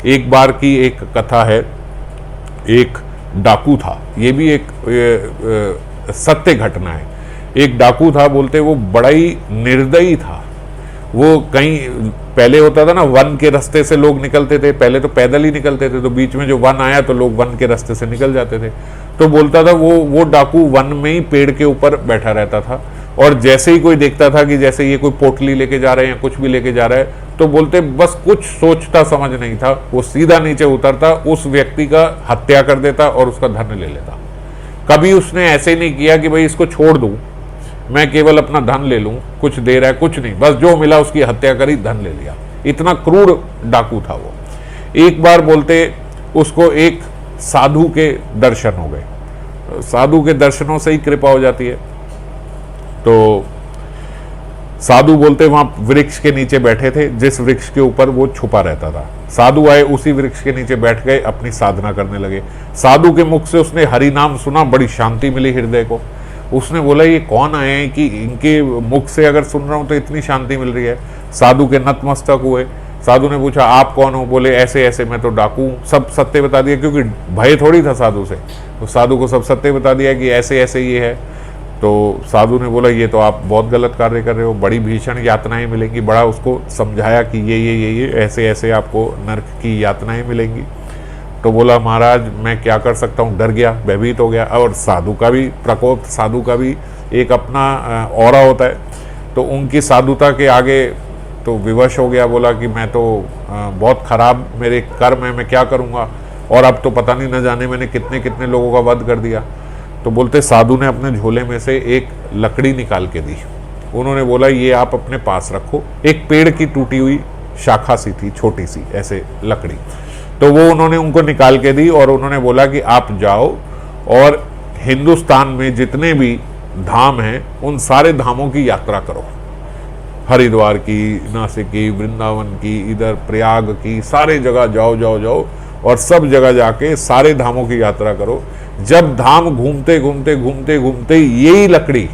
एक बार की एक कथा है, एक डाकू था, ये भी एक सत्य घटना है। एक डाकू था, बोलते वो बड़ा ही निर्दयी था। वो कहीं पहले होता था ना, वन के रास्ते से लोग निकलते थे, पहले तो पैदल ही निकलते थे, तो बीच में जो वन आया तो लोग वन के रास्ते से निकल जाते थे। तो बोलता था वो डाकू वन में ही पेड़ के ऊपर बैठा रहता था, और जैसे ही कोई देखता था कि जैसे ये कोई पोटली लेके जा रहे हैं, कुछ भी लेके जा रहा है, तो बोलते बस कुछ सोचता समझ नहीं था, वो सीधा नीचे उतरता, उस व्यक्ति का हत्या कर देता और उसका धन ले लेता। कभी उसने ऐसे नहीं किया कि भाई इसको छोड़ दूं, मैं केवल अपना धन ले लूं, कुछ दे रहा है, कुछ नहीं, बस जो मिला उसकी हत्या करी, धन ले लिया। इतना क्रूर डाकू था वो। एक बार बोलते उसको एक साधु के दर्शन हो गए। साधु के दर्शनों से ही कृपा हो जाती है। तो साधु बोलते वहां वृक्ष के नीचे बैठे थे, जिस वृक्ष के ऊपर वो छुपा रहता था। साधु आए, उसी वृक्ष के नीचे बैठ गए, अपनी साधना करने लगे। साधु के मुख से उसने हरि नाम सुना, बड़ी शांति मिली हृदय को। उसने बोला ये कौन आए हैं कि इनके मुख से अगर सुन रहा हूं तो इतनी शांति मिल रही है। साधु के नतमस्तक हुए। साधु ने पूछा आप कौन हो? बोले ऐसे ऐसे, मैं तो डाकू। सब सत्य बता दिया, क्योंकि भय थोड़ी था साधु से, तो साधु को सब सत्य बता दिया कि ऐसे ऐसे ये है। तो साधु ने बोला ये तो आप बहुत गलत कार्य कर रहे हो, बड़ी भीषण यातनाएं मिलेंगी। बड़ा उसको समझाया कि ये ऐसे ऐसे आपको नरक की यातनाएं मिलेंगी। तो बोला महाराज मैं क्या कर सकता हूँ, डर गया, भयभीत हो गया। और साधु का भी प्रकोप, साधु का भी एक अपना ऑरा होता है, तो उनकी साधुता के आगे तो विवश हो गया। बोला कि मैं तो बहुत खराब मेरे कर्म है, मैं क्या करूँगा, और अब तो पता नहीं न जाने मैंने कितने कितने लोगों का वध कर दिया। तो बोलते साधु ने अपने झोले में से एक लकड़ी निकाल के दी। उन्होंने बोला ये आप अपने पास रखो। एक पेड़ की टूटी हुई शाखा सी थी, छोटी सी ऐसे लकड़ी, तो वो उन्होंने उनको निकाल के दी और उन्होंने बोला कि आप जाओ और हिंदुस्तान में जितने भी धाम हैं उन सारे धामों की यात्रा करो। हरिद्वार की, नासिक की, वृंदावन की, इधर प्रयाग की, सारे जगह जाओ जाओ जाओ और सब जगह जाके सारे धामों की यात्रा करो। जब धाम घूमते घूमते घूमते घूमते यही लकड़ी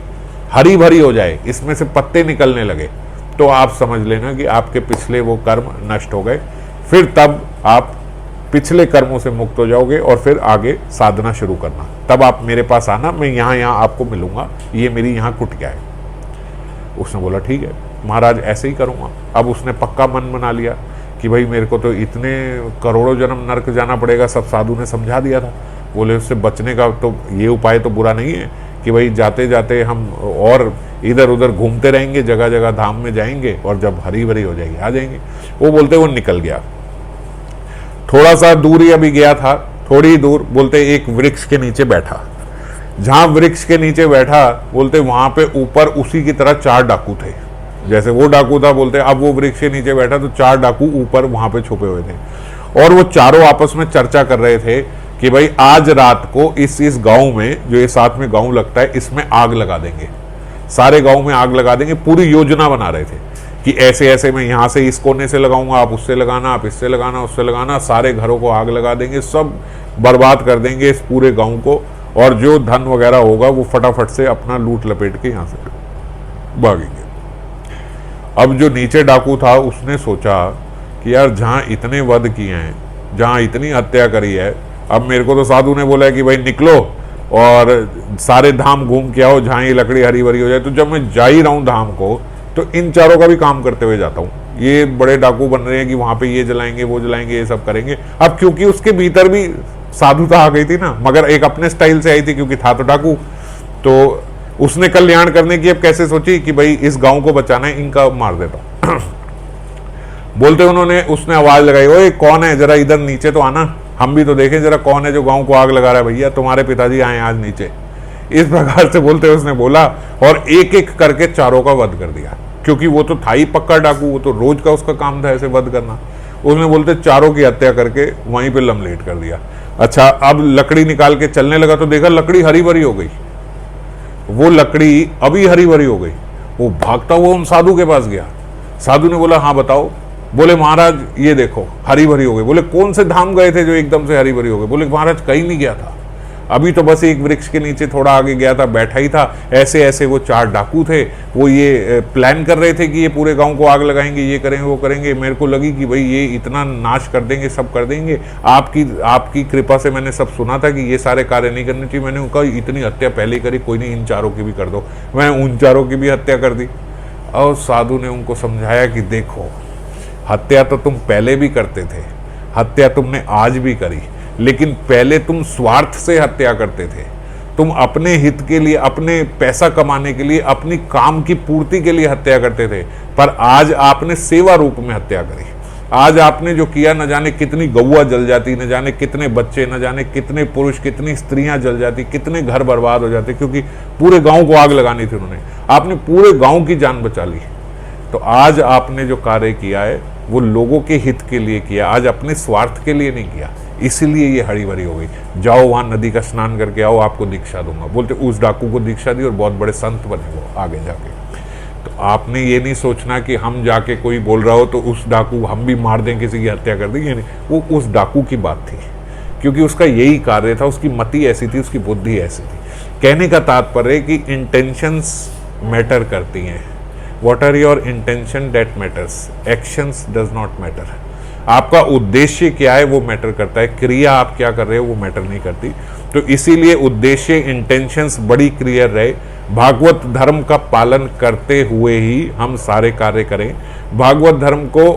हरी भरी हो जाए, इसमें से पत्ते निकलने लगे, तो आप समझ लेना कि आपके पिछले वो कर्म नष्ट हो गए। फिर तब आप पिछले कर्मों से मुक्त हो जाओगे और फिर आगे साधना शुरू करना। तब आप मेरे पास आना, मैं यहाँ आपको मिलूंगा, ये मेरी यहाँ कुटिया है। उसने बोला ठीक है महाराज, ऐसे ही करूँगा। अब उसने पक्का मन बना लिया कि भाई मेरे को तो इतने करोड़ों जन्म नरक जाना पड़ेगा, सब साधु ने समझा दिया था। बोले उससे बचने का तो ये उपाय तो बुरा नहीं है कि भाई जाते जाते हम और इधर उधर घूमते रहेंगे, जगह जगह धाम में जाएंगे और जब हरी भरी हो जाएगी आ जाएंगे। वो बोलते वो निकल गया। थोड़ा सा दूर ही अभी गया था, थोड़ी ही दूर बोलते एक वृक्ष के नीचे बैठा। जहां वृक्ष के नीचे बैठा बोलते वहां पे ऊपर उसी की तरह 4 डाकू थे। जैसे वो डाकू था, बोलते अब वो वृक्ष के नीचे बैठा तो 4 डाकू ऊपर वहां पे छुपे हुए थे और वो चारों आपस में चर्चा कर रहे थे कि भाई आज रात को इस गांव में, जो ये साथ में गांव लगता है, इसमें आग लगा देंगे, सारे गांव में आग लगा देंगे। पूरी योजना बना रहे थे कि ऐसे ऐसे मैं यहाँ से इस कोने से लगाऊंगा, आप उससे लगाना, आप इससे लगाना, उससे लगाना, सारे घरों को आग लगा देंगे, सब बर्बाद कर देंगे इस पूरे गांव को, और जो धन वगैरह होगा वो फटाफट से अपना लूट लपेट के यहाँ से भागेंगे। अब जो नीचे डाकू था उसने सोचा कि यार जहाँ इतने वध किए हैं, जहाँ इतनी हत्या करी है, अब मेरे को तो साधु ने बोला है कि भाई निकलो और सारे धाम घूम के आओ जहाँ ये लकड़ी हरी भरी हो जाए। तो जब मैं जा ही रहा हूँ धाम को, तो इन चारों का भी काम करते हुए जाता हूँ। ये बड़े डाकू बन रहे हैं कि वहाँ पे ये जलाएंगे, वो जलाएंगे, ये सब करेंगे। अब क्योंकि उसके भीतर भी साधुता आ गई थी ना, मगर एक अपने स्टाइल से आई थी, क्योंकि था तो डाकू। तो उसने कल्याण करने की अब कैसे सोची कि भाई इस गाँव को बचाना है, इनका मार देता हूँ। बोलते उन्होंने, उसने आवाज लगाई, ओए कौन है, जरा इधर नीचे तो आना, हम भी तो देखें जरा कौन है जो गांव को आग लगा रहा है। भैया तुम्हारे पिताजी आए आज नीचे। इस प्रकार से बोलते उसने बोला और एक एक करके चारों का वध कर दिया, क्योंकि वो तो था ही पक्का डाकू, वो तो रोज का उसका काम था ऐसे वध करना। उसने बोलते चारों की हत्या करके वहीं पे लमलेट कर दिया। अच्छा, अब लकड़ी निकाल के चलने लगा तो देखा लकड़ी हरी भरी हो गई। वो लकड़ी अभी हरी भरी हो गई। वो भागता हुआ उन साधु के पास गया। साधु ने बोला हाँ बताओ। बोले महाराज ये देखो हरी भरी हो गई। बोले कौन से धाम गए थे जो एकदम से हरी भरी हो गई? बोले महाराज कहीं नहीं गया था। अभी तो बस एक वृक्ष के नीचे थोड़ा आगे गया था, बैठा ही था, ऐसे ऐसे वो 4 डाकू थे, वो ये प्लान कर रहे थे कि ये पूरे गांव को आग लगाएंगे, ये करेंगे वो करेंगे। मेरे को लगी कि भाई ये इतना नाश कर देंगे, सब कर देंगे। आपकी कृपा से मैंने सब सुना था कि ये सारे कार्य नहीं करने चाहिए। मैंने उनका इतनी हत्या पहले ही करी, कोई नहीं इन 4 की भी कर दो। मैं उन 4 की भी हत्या कर दी। और साधु ने उनको समझाया कि देखो, हत्या तो तुम पहले भी करते थे, हत्या तुमने आज भी करी, लेकिन पहले तुम स्वार्थ से हत्या करते थे। तुम अपने हित के लिए, अपने पैसा कमाने के लिए, अपनी काम की पूर्ति के लिए हत्या करते थे। पर आज आपने सेवा रूप में हत्या करी। आज आपने जो किया, न जाने कितनी गौआ जल जाती, न जाने कितने बच्चे, न जाने कितने पुरुष, कितनी स्त्रियां जल जाती, कितने घर बर्बाद हो जाते, क्योंकि पूरे गांव को आग लगानी थी उन्होंने। आपने पूरे गांव की जान बचा ली। तो आज आपने जो कार्य किया है वो लोगों के हित के लिए किया, आज अपने स्वार्थ के लिए नहीं किया। इसीलिए ये हरी भरी हो गई। जाओ वहां नदी का स्नान करके आओ, आपको दीक्षा दूंगा। बोलते उस डाकू को दीक्षा दी और बहुत बड़े संत बने वो आगे जाके। तो आपने ये नहीं सोचना कि हम जाके कोई बोल रहा हो तो उस डाकू हम भी मार दें, किसी की हत्या कर देंगे। नहीं, वो उस डाकू की बात थी, क्योंकि उसका यही कार्य था, उसकी मति ऐसी थी, उसकी बुद्धि ऐसी थी। कहने का तात्पर्य कि इंटेंशंस मैटर करती हैं। What are your intention that matters, actions does not matter। आपका उद्देश्य क्या है वो मैटर करता है, क्रिया आप क्या कर रहे हो वो मैटर नहीं करती। तो इसीलिए उद्देश्य, इंटेंशंस बड़ी क्लियर रहे। भागवत धर्म का पालन करते हुए ही हम सारे कार्य करें। भागवत धर्म को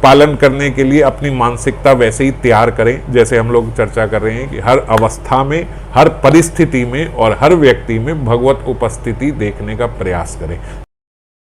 पालन करने के लिए अपनी मानसिकता वैसे ही तैयार करें जैसे हम लोग चर्चा कर रहे हैं कि हर अवस्था में, हर परिस्थिति में और हर व्यक्ति में भगवत उपस्थिति देखने का प्रयास करें।